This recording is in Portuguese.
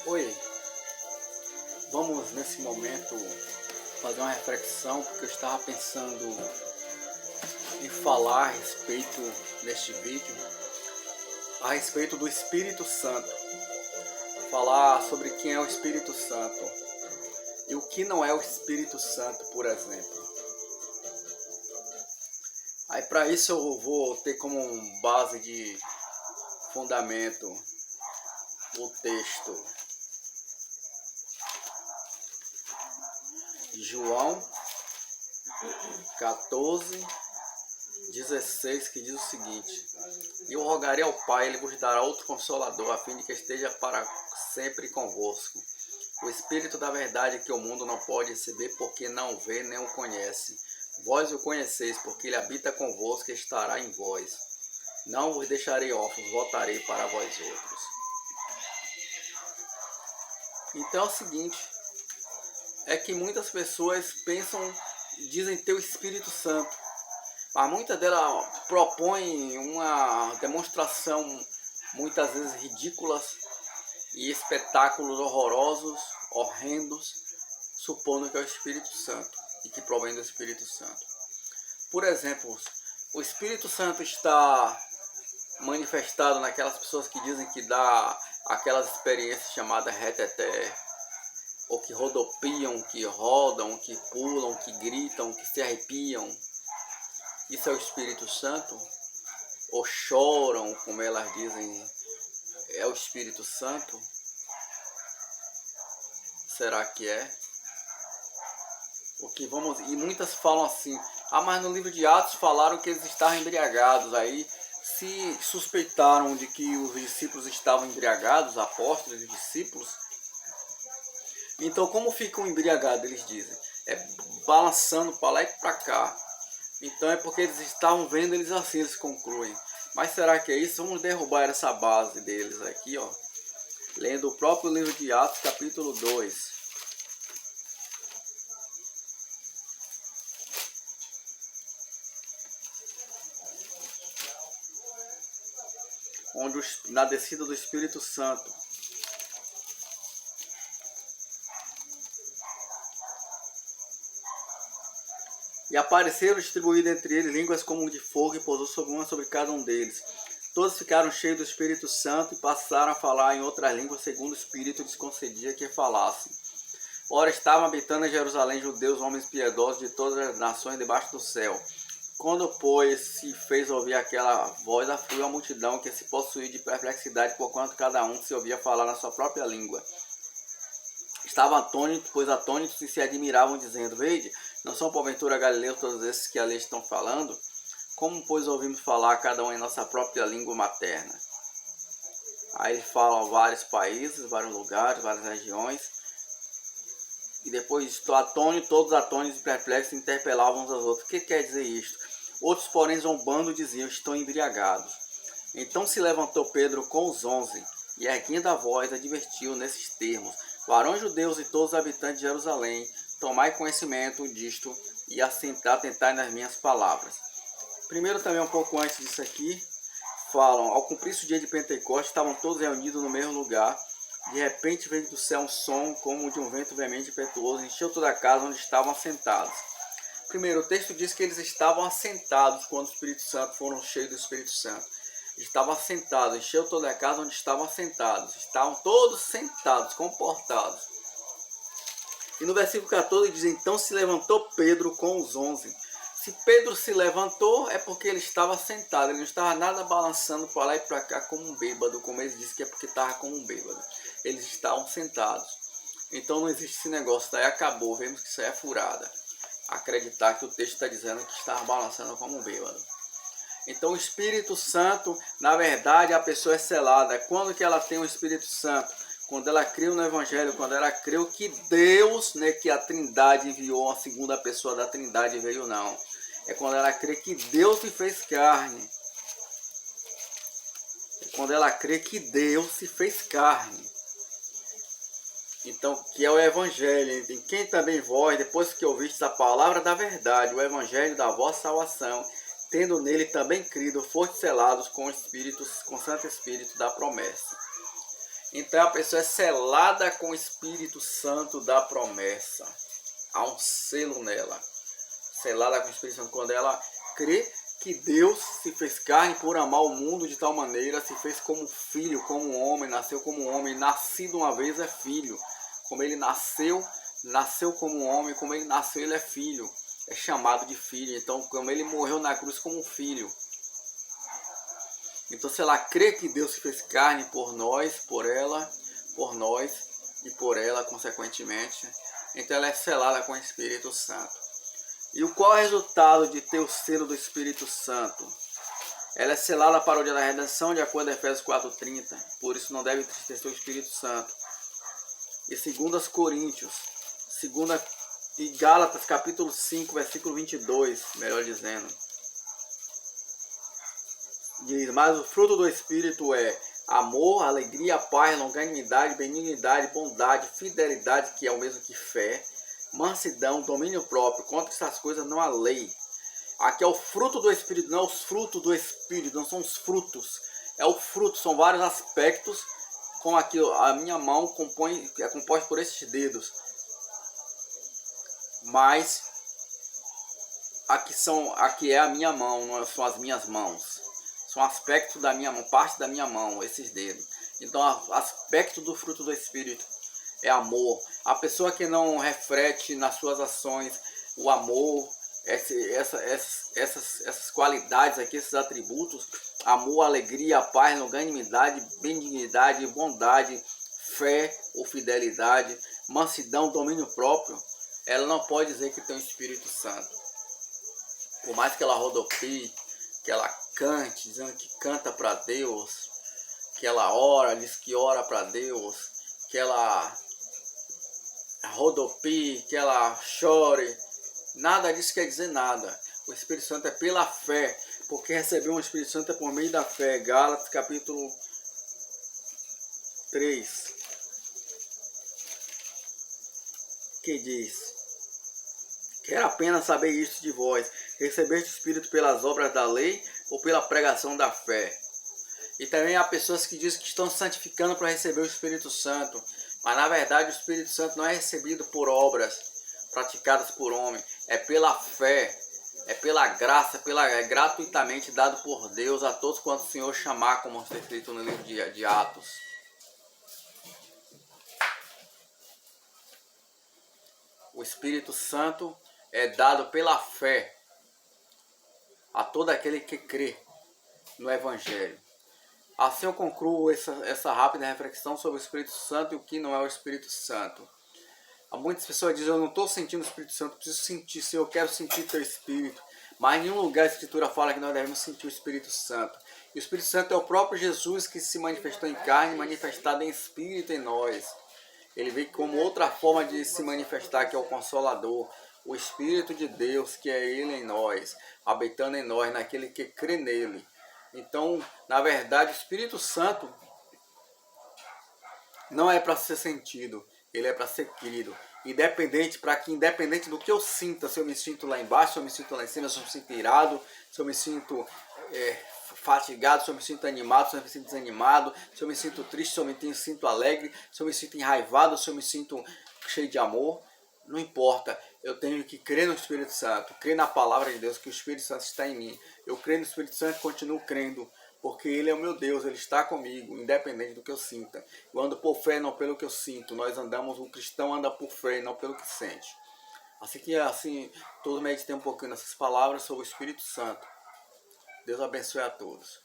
Oi, vamos nesse momento fazer uma reflexão, porque eu estava pensando em falar a respeito neste vídeo, a respeito do Espírito Santo, falar sobre quem é o Espírito Santo e o que não é o Espírito Santo, por exemplo. Aí para isso eu vou ter como base de fundamento o texto de João 14:16, que diz o seguinte: E eu rogarei ao Pai, ele vos dará outro Consolador, a fim de que esteja para sempre convosco. O Espírito da verdade, que o mundo não pode receber, porque não vê nem o conhece. Vós o conheceis, porque ele habita convosco e estará em vós. Não vos deixarei órfãos, voltarei para vós outros. Então é o seguinte, é que muitas pessoas pensam, dizem ter o Espírito Santo, mas muitas delas propõem uma demonstração muitas vezes ridículas e espetáculos horrorosos, horrendos, supondo que é o Espírito Santo e que provém do Espírito Santo. Por exemplo, o Espírito Santo está manifestado naquelas pessoas que dizem que dá aquelas experiências chamadas reteté, ou que rodopiam, que rodam, que pulam, que gritam, que se arrepiam. Isso é o Espírito Santo? Ou choram, como elas dizem, é o Espírito Santo? Será que é? E muitas falam assim: ah, mas no livro de Atos falaram que eles estavam embriagados. Aí se suspeitaram de que os discípulos estavam embriagados, os apóstolos e discípulos. Então como ficam embriagados, eles dizem? É balançando para lá e para cá. Então é porque eles estavam vendo eles assim, eles concluem. Mas será que é isso? Vamos derrubar essa base deles aqui, ó. Lendo o próprio livro de Atos, capítulo 2. Onde na descida do Espírito Santo. E apareceram distribuídas entre eles línguas como de fogo, e pousou sobre cada um deles. Todos ficaram cheios do Espírito Santo e passaram a falar em outras línguas, segundo o Espírito lhes concedia que falassem. Ora, estavam habitando em Jerusalém judeus, homens piedosos de todas as nações debaixo do céu. Quando, pois, se fez ouvir aquela voz, afluiu a multidão, que se possuía de perplexidade, porquanto cada um se ouvia falar na sua própria língua. Estavam atônitos, pois atônitos, e se admiravam, dizendo: Veide, não são porventura galileus todos esses que ali estão falando? Como, pois, ouvimos falar cada um em nossa própria língua materna? Aí falam vários países, vários lugares, várias regiões. E depois estou atônito, todos atônitos e perplexos interpelavam uns aos outros. O que quer dizer isto? Outros, porém, zombando, diziam: estão embriagados. Então se levantou Pedro com os 11, e erguendo a voz, advertiu nesses termos: Varões judeus e todos os habitantes de Jerusalém, tomai conhecimento disto e atentai nas minhas palavras. Primeiro, também um pouco antes disso aqui, falam: ao cumprir-se o dia de Pentecostes, estavam todos reunidos no mesmo lugar. De repente veio do céu um som como de um vento veemente e impetuoso, encheu toda a casa onde estavam assentados. Primeiro, o texto diz que eles estavam assentados quando o Espírito Santo foram cheios do Espírito Santo. Estavam assentados, encheu toda a casa onde estavam assentados. Estavam todos sentados, comportados. E no versículo 14 diz: então se levantou Pedro com os 11. Se Pedro se levantou, é porque ele estava sentado. Ele não estava nada balançando para lá e para cá como um bêbado, como ele disse que é porque estava como um bêbado. Eles estavam sentados. Então não existe esse negócio, daí acabou. Vemos que isso aí é furada. Acreditar que o texto está dizendo que estava balançando como um bêbado. Então o Espírito Santo, na verdade, a pessoa é selada. Quando que ela tem o Espírito Santo? Quando ela creu no Evangelho, quando ela creu que Deus, que a Trindade enviou, a segunda pessoa da Trindade veio, não. É quando ela crê que Deus se fez carne. É quando ela crê que Deus se fez carne. Então, que é o Evangelho, em quem também vós, depois que ouvistes a palavra da verdade, o Evangelho da vossa salvação, tendo nele também crido, fostes selados com o Espírito, com o Santo Espírito da promessa. Então a pessoa é selada com o Espírito Santo da promessa. Há um selo nela. Selada com o Espírito Santo quando ela crê que Deus se fez carne por amar o mundo de tal maneira, se fez como filho, como homem, nasceu como homem, nascido uma vez é filho. Como ele nasceu como homem, como ele nasceu, ele é filho. É chamado de filho. Então, como ele morreu na cruz como um filho. Então, se ela crê que Deus se fez carne por nós, por nós e por ela, consequentemente, então ela é selada com o Espírito Santo. E qual é o resultado de ter o selo do Espírito Santo? Ela é selada para o dia da redenção, de acordo com Efésios 4:30. Por isso não deve entristecer o Espírito Santo. E 2 Coríntios, e Gálatas capítulo 5, versículo 22, melhor dizendo. Diz, mas o fruto do Espírito é amor, alegria, paz, longanimidade, benignidade, bondade, fidelidade, que é o mesmo que fé, mansidão, domínio próprio. Contra essas coisas não há lei. Aqui é o fruto do Espírito, não é os frutos do Espírito, não são os frutos. É o fruto, são vários aspectos, como aqui a minha mão é composta por esses dedos. Mas aqui é a minha mão, não são as minhas mãos. São aspectos da minha mão, parte da minha mão, esses dedos. Então, aspecto do fruto do Espírito é amor. A pessoa que não reflete nas suas ações o amor, essas qualidades aqui, esses atributos, amor, alegria, paz, longanimidade, benignidade, bondade, fé ou fidelidade, mansidão, domínio próprio, ela não pode dizer que tem o Espírito Santo. Por mais que ela rodopie, que ela cante, dizendo que canta para Deus, que ela ora, diz que ora para Deus, que ela rodopie, que ela chore, nada disso quer dizer nada. O Espírito Santo é pela fé, porque receber o Espírito Santo é por meio da fé. Gálatas capítulo 3, que diz: quero apenas saber isso de vós, recebeste o Espírito pelas obras da lei ou pela pregação da fé? E também há pessoas que dizem que estão santificando para receber o Espírito Santo, mas na verdade o Espírito Santo não é recebido por obras praticadas por homem, é pela fé, é pela graça, é gratuitamente dado por Deus a todos quantos o Senhor chamar, como está escrito no livro de Atos. O Espírito Santo é dado pela fé a todo aquele que crê no Evangelho. Assim eu concluo essa rápida reflexão sobre o Espírito Santo e o que não é o Espírito Santo. Há muitas pessoas dizem, eu não estou sentindo o Espírito Santo, preciso sentir, Senhor, eu quero sentir teu Espírito. Mas em nenhum lugar a Escritura fala que nós devemos sentir o Espírito Santo. E o Espírito Santo é o próprio Jesus que se manifestou em carne, manifestado em Espírito em nós. Ele veio como outra forma de se manifestar, que é o Consolador, o Espírito de Deus, que é Ele em nós, habitando em nós, naquele que crê nele. Então, na verdade, o Espírito Santo não é para ser sentido, ele é para ser querido. Independente do que eu sinta, se eu me sinto lá embaixo, se eu me sinto lá em cima, se eu me sinto irado, se eu me sinto fatigado, se eu me sinto animado, se eu me sinto desanimado, se eu me sinto triste, se eu me sinto alegre, se eu me sinto enraivado, se eu me sinto cheio de amor, não importa. Eu tenho que crer no Espírito Santo, crer na palavra de Deus, que o Espírito Santo está em mim. Eu creio no Espírito Santo e continuo crendo, porque Ele é o meu Deus, Ele está comigo, independente do que eu sinta. Eu ando por fé, não pelo que eu sinto. O cristão anda por fé, não pelo que sente. Assim, todos meditem um pouquinho nessas palavras sobre o Espírito Santo. Deus abençoe a todos.